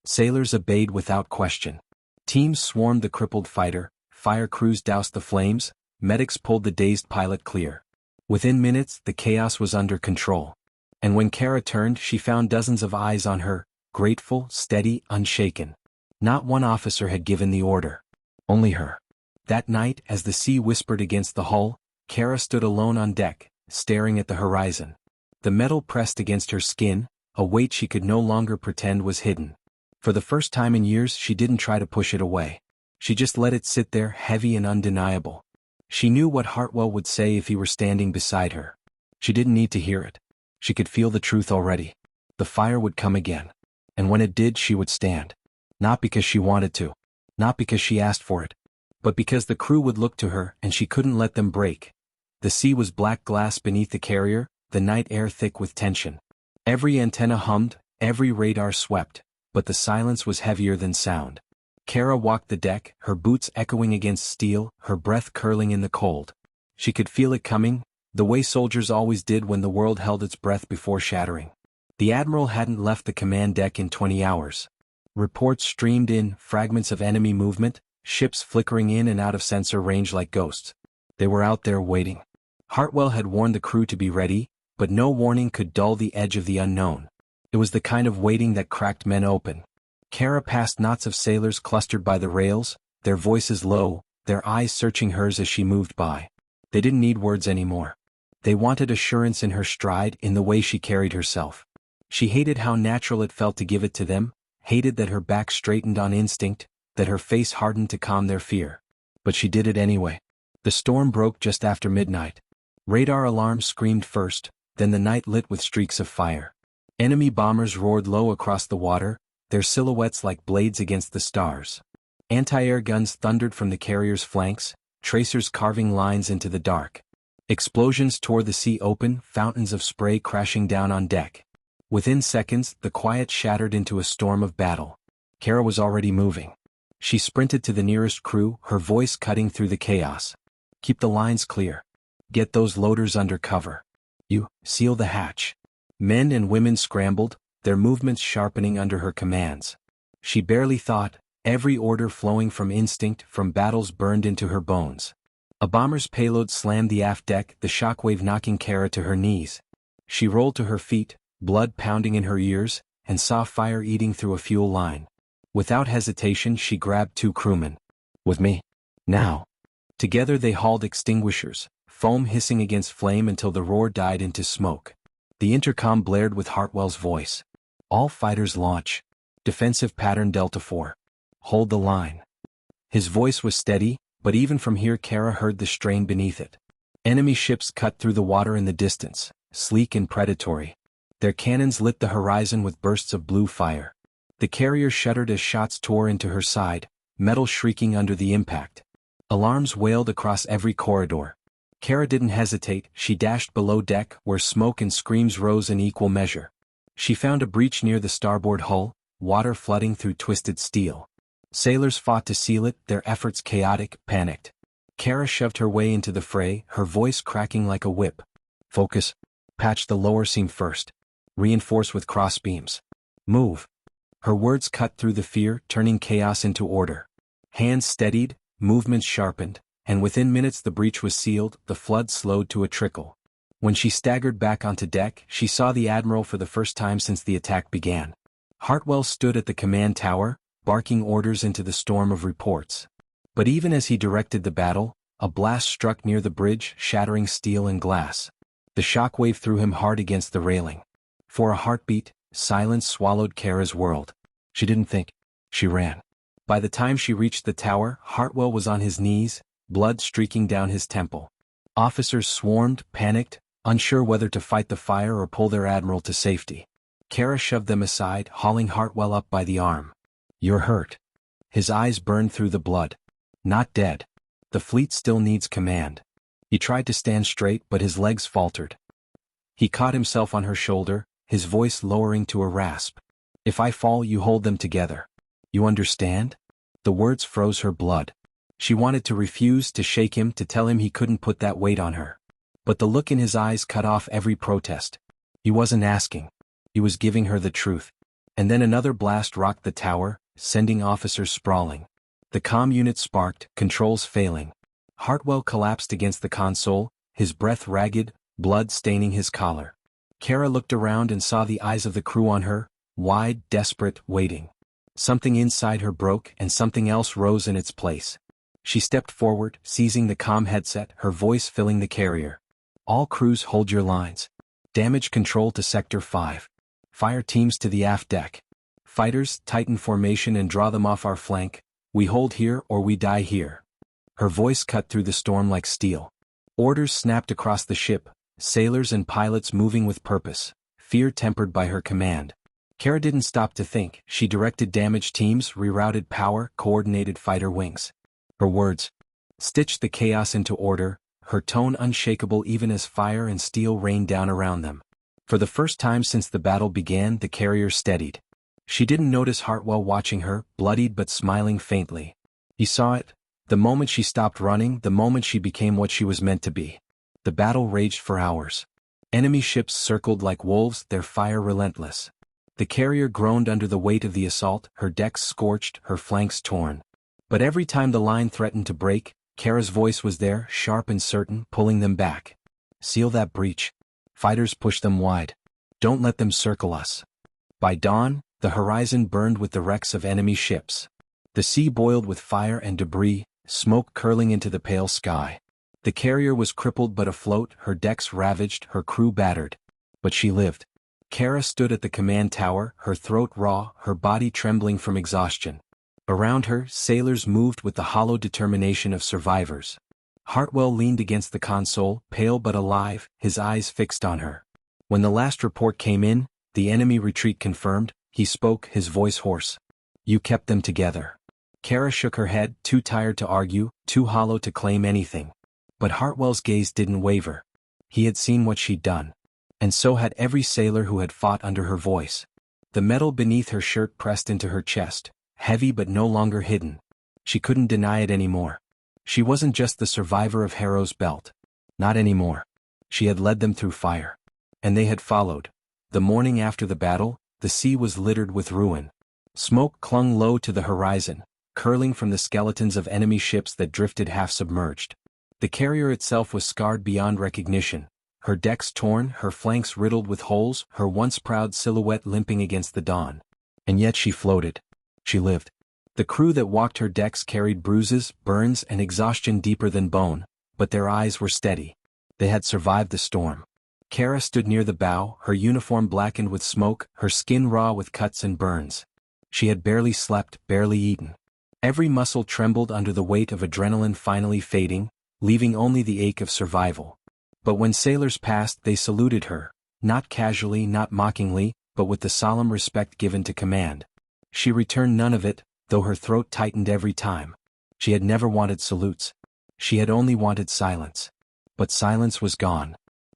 S1: Sailors obeyed without question. Teams swarmed the crippled fighter, fire crews doused the flames, medics pulled the dazed pilot clear. Within minutes, the chaos was under control. And when Kara turned, she found dozens of eyes on her, grateful, steady, unshaken. Not one officer had given the order. Only her. That night, as the sea whispered against the hull, Kara stood alone on deck, staring at the horizon. The metal pressed against her skin, a weight she could no longer pretend was hidden. For the first time in years, she didn't try to push it away. She just let it sit there, heavy and undeniable. She knew what Hartwell would say if he were standing beside her. She didn't need to hear it. She could feel the truth already. The fire would come again. And when it did, she would stand. Not because she wanted to. Not because she asked for it. But because the crew would look to her and she couldn't let them break. The sea was black glass beneath the carrier, the night air thick with tension. Every antenna hummed, every radar swept, but the silence was heavier than sound. Kara walked the deck, her boots echoing against steel, her breath curling in the cold. She could feel it coming, the way soldiers always did when the world held its breath before shattering. The Admiral hadn't left the command deck in 20 hours. Reports streamed in, fragments of enemy movement, ships flickering in and out of sensor range like ghosts. They were out there waiting. Hartwell had warned the crew to be ready, but no warning could dull the edge of the unknown. It was the kind of waiting that cracked men open. Kara passed knots of sailors clustered by the rails, their voices low, their eyes searching hers as she moved by. They didn't need words anymore. They wanted assurance in her stride, in the way she carried herself. She hated how natural it felt to give it to them, hated that her back straightened on instinct, that her face hardened to calm their fear. But she did it anyway. The storm broke just after midnight. Radar alarms screamed first, then the night lit with streaks of fire. Enemy bombers roared low across the water, their silhouettes like blades against the stars. Anti-air guns thundered from the carrier's flanks, tracers carving lines into the dark. Explosions tore the sea open, fountains of spray crashing down on deck. Within seconds, the quiet shattered into a storm of battle. Kara was already moving. She sprinted to the nearest crew, her voice cutting through the chaos. Keep the lines clear. Get those loaders under cover. You, seal the hatch. Men and women scrambled, their movements sharpening under her commands. She barely thought, every order flowing from instinct, from battles burned into her bones. A bomber's payload slammed the aft deck, the shockwave knocking Kara to her knees. She rolled to her feet, blood pounding in her ears, and saw fire eating through a fuel line. Without hesitation she grabbed 2 crewmen. "With me. Now." Together they hauled extinguishers, foam hissing against flame until the roar died into smoke. The intercom blared with Hartwell's voice. "All fighters launch. Defensive pattern Delta 4. Hold the line." His voice was steady, but even from here Kara heard the strain beneath it. Enemy ships cut through the water in the distance, sleek and predatory. Their cannons lit the horizon with bursts of blue fire. The carrier shuddered as shots tore into her side, metal shrieking under the impact. Alarms wailed across every corridor. Kara didn't hesitate, she dashed below deck where smoke and screams rose in equal measure. She found a breach near the starboard hull, water flooding through twisted steel. Sailors fought to seal it, their efforts chaotic, panicked. Kara shoved her way into the fray, her voice cracking like a whip. "Focus. Patch the lower seam first. Reinforce with crossbeams. Move." Her words cut through the fear, turning chaos into order. Hands steadied, movements sharpened, and within minutes the breach was sealed, the flood slowed to a trickle. When she staggered back onto deck, she saw the Admiral for the first time since the attack began. Hartwell stood at the command tower, barking orders into the storm of reports. But even as he directed the battle, a blast struck near the bridge, shattering steel and glass. The shockwave threw him hard against the railing. For a heartbeat, silence swallowed Kara's world. She didn't think. She ran. By the time she reached the tower, Hartwell was on his knees, blood streaking down his temple. Officers swarmed, panicked, unsure whether to fight the fire or pull their admiral to safety. Kara shoved them aside, hauling Hartwell up by the arm. "You're hurt." His eyes burned through the blood. "Not dead. The fleet still needs command." He tried to stand straight, but his legs faltered. He caught himself on her shoulder, his voice lowering to a rasp. "If I fall, you hold them together. You understand?" The words froze her blood. She wanted to refuse, to shake him, to tell him he couldn't put that weight on her. But the look in his eyes cut off every protest. He wasn't asking. He was giving her the truth. And then another blast rocked the tower, sending officers sprawling. The comm unit sparked, controls failing. Hartwell collapsed against the console, his breath ragged, blood staining his collar. Kara looked around and saw the eyes of the crew on her, wide, desperate, waiting. Something inside her broke and something else rose in its place. She stepped forward, seizing the comm headset, her voice filling the carrier. "All crews hold your lines. Damage control to Sector 5. Fire teams to the aft deck. Fighters, tighten formation and draw them off our flank. We hold here or we die here." Her voice cut through the storm like steel. Orders snapped across the ship, sailors and pilots moving with purpose, fear tempered by her command. Kara didn't stop to think, she directed damage teams, rerouted power, coordinated fighter wings. Her words stitched the chaos into order, her tone unshakable even as fire and steel rained down around them. For the first time since the battle began, the carrier steadied. She didn't notice Hartwell watching her, bloodied but smiling faintly. He saw it, the moment she stopped running, the moment she became what she was meant to be. The battle raged for hours. Enemy ships circled like wolves, their fire relentless. The carrier groaned under the weight of the assault, her decks scorched, her flanks torn. But every time the line threatened to break, Kara's voice was there, sharp and certain, pulling them back. "Seal that breach. Fighters push them wide. Don't let them circle us." By dawn, the horizon burned with the wrecks of enemy ships. The sea boiled with fire and debris, smoke curling into the pale sky. The carrier was crippled but afloat, her decks ravaged, her crew battered. But she lived. Kara stood at the command tower, her throat raw, her body trembling from exhaustion. Around her, sailors moved with the hollow determination of survivors. Hartwell leaned against the console, pale but alive, his eyes fixed on her. When the last report came in, the enemy retreat confirmed, he spoke, his voice hoarse. "You kept them together." Kara shook her head, too tired to argue, too hollow to claim anything. But Hartwell's gaze didn't waver. He had seen what she'd done. And so had every sailor who had fought under her voice. The metal beneath her shirt pressed into her chest, heavy but no longer hidden. She couldn't deny it anymore. She wasn't just the survivor of Harrow's belt. Not anymore. She had led them through fire. And they had followed. The morning after the battle, the sea was littered with ruin. Smoke clung low to the horizon, curling from the skeletons of enemy ships that drifted half-submerged. The carrier itself was scarred beyond recognition, her decks torn, her flanks riddled with holes, her once proud silhouette limping against the dawn. And yet she floated. She lived. The crew that walked her decks carried bruises, burns, and exhaustion deeper than bone, but their eyes were steady. They had survived the storm. Kara stood near the bow, her uniform blackened with smoke, her skin raw with cuts and burns. She had barely slept, barely eaten. Every muscle trembled under the weight of adrenaline finally fading, leaving only the ache of survival. But when sailors passed, they saluted her, not casually, not mockingly, but with the solemn respect given to command. She returned none of it, though her throat tightened every time. She had never wanted salutes. She had only wanted silence. But silence was gone.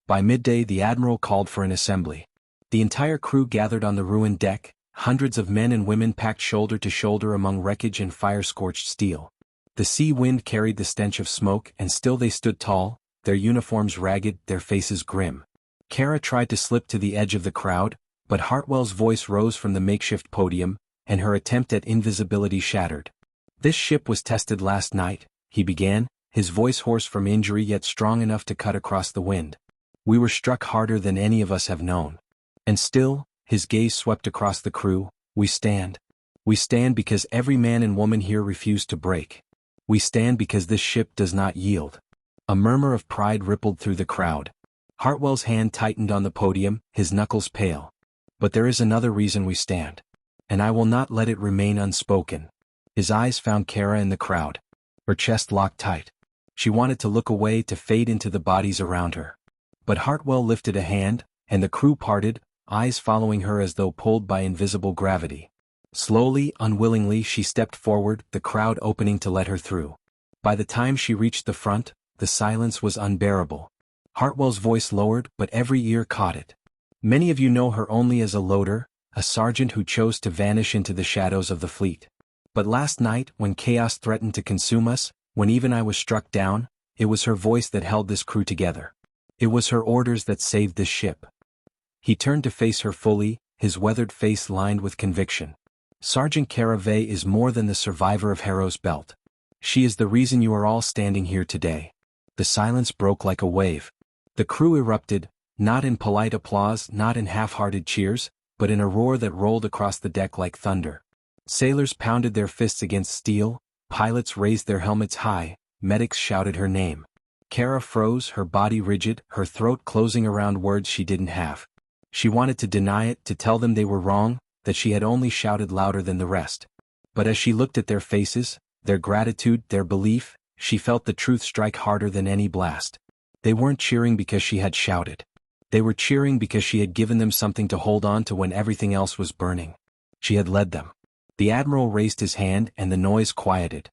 S1: By midday the Admiral called for an assembly. The entire crew gathered on the ruined deck, hundreds of men and women packed shoulder to shoulder among wreckage and fire-scorched steel. The sea wind carried the stench of smoke, and still they stood tall, their uniforms ragged, their faces grim. Kara tried to slip to the edge of the crowd, but Hartwell's voice rose from the makeshift podium, and her attempt at invisibility shattered. "This ship was tested last night," he began, his voice hoarse from injury yet strong enough to cut across the wind. "We were struck harder than any of us have known. And still," his gaze swept across the crew, "we stand. We stand because every man and woman here refused to break. We stand because this ship does not yield." A murmur of pride rippled through the crowd. Hartwell's hand tightened on the podium, his knuckles pale. "But there is another reason we stand. And I will not let it remain unspoken." His eyes found Kara in the crowd. Her chest locked tight. She wanted to look away, to fade into the bodies around her. But Hartwell lifted a hand, and the crew parted, eyes following her as though pulled by invisible gravity. Slowly, unwillingly she stepped forward, the crowd opening to let her through. By the time she reached the front, the silence was unbearable. Hartwell's voice lowered, but every ear caught it. "Many of you know her only as a loader, a sergeant who chose to vanish into the shadows of the fleet. But last night, when chaos threatened to consume us, when even I was struck down, it was her voice that held this crew together. It was her orders that saved this ship." He turned to face her fully, his weathered face lined with conviction. "Sergeant Kara Vey is more than the survivor of Harrow's Belt. She is the reason you are all standing here today." The silence broke like a wave. The crew erupted, not in polite applause, not in half-hearted cheers, but in a roar that rolled across the deck like thunder. Sailors pounded their fists against steel, pilots raised their helmets high, medics shouted her name. Kara froze, her body rigid, her throat closing around words she didn't have. She wanted to deny it, to tell them they were wrong, that she had only shouted louder than the rest. But as she looked at their faces, their gratitude, their belief, she felt the truth strike harder than any blast. They weren't cheering because she had shouted. They were cheering because she had given them something to hold on to when everything else was burning. She had led them. The Admiral raised his hand and the noise quieted.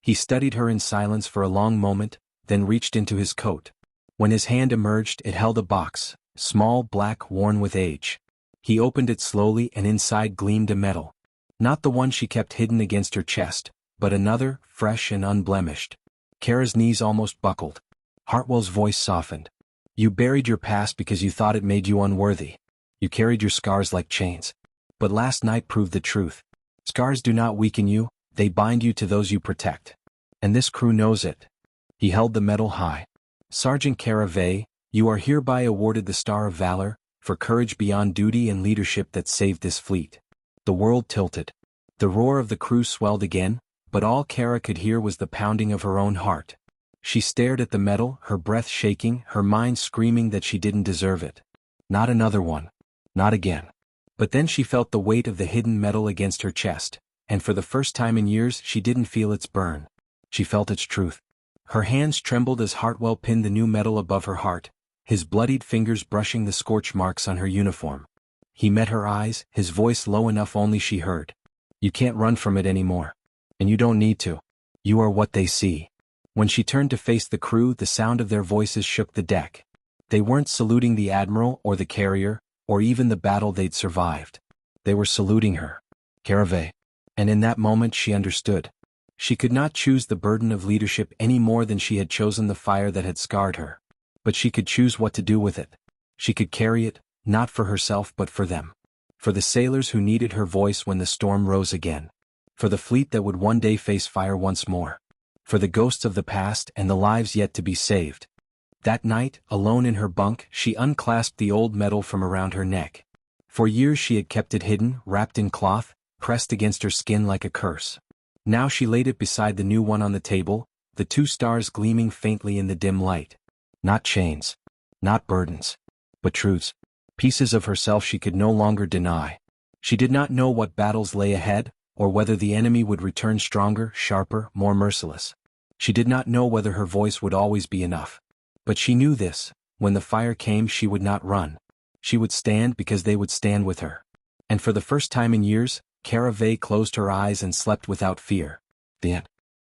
S1: He studied her in silence for a long moment, then reached into his coat. When his hand emerged, it held a box, small, black, worn with age. He opened it slowly and inside gleamed a medal. Not the one she kept hidden against her chest, but another, fresh and unblemished. Kara's knees almost buckled. Hartwell's voice softened. "You buried your past because you thought it made you unworthy. You carried your scars like chains. But last night proved the truth. Scars do not weaken you, they bind you to those you protect. And this crew knows it." He held the medal high. "Sergeant Kara Vey, you are hereby awarded the Star of Valor, for courage beyond duty and leadership that saved this fleet." The world tilted. The roar of the crew swelled again, but all Kara could hear was the pounding of her own heart. She stared at the medal, her breath shaking, her mind screaming that she didn't deserve it. Not another one. Not again. But then she felt the weight of the hidden medal against her chest, and for the first time in years she didn't feel its burn. She felt its truth. Her hands trembled as Hartwell pinned the new medal above her heart, his bloodied fingers brushing the scorch marks on her uniform. He met her eyes, his voice low enough only she heard. "You can't run from it anymore. And you don't need to. You are what they see." When she turned to face the crew, the sound of their voices shook the deck. They weren't saluting the Admiral or the carrier, or even the battle they'd survived. They were saluting her. Kara Vey. And in that moment she understood. She could not choose the burden of leadership any more than she had chosen the fire that had scarred her. But she could choose what to do with it. She could carry it, not for herself but for them. For the sailors who needed her voice when the storm rose again. For the fleet that would one day face fire once more. For the ghosts of the past and the lives yet to be saved. That night, alone in her bunk, she unclasped the old medal from around her neck. For years she had kept it hidden, wrapped in cloth, pressed against her skin like a curse. Now she laid it beside the new one on the table, the 2 stars gleaming faintly in the dim light. Not chains. Not burdens. But truths. Pieces of herself she could no longer deny. She did not know what battles lay ahead, or whether the enemy would return stronger, sharper, more merciless. She did not know whether her voice would always be enough. But she knew this: when the fire came she would not run. She would stand because they would stand with her. And for the first time in years, Cara Vey closed her eyes and slept without fear. The end.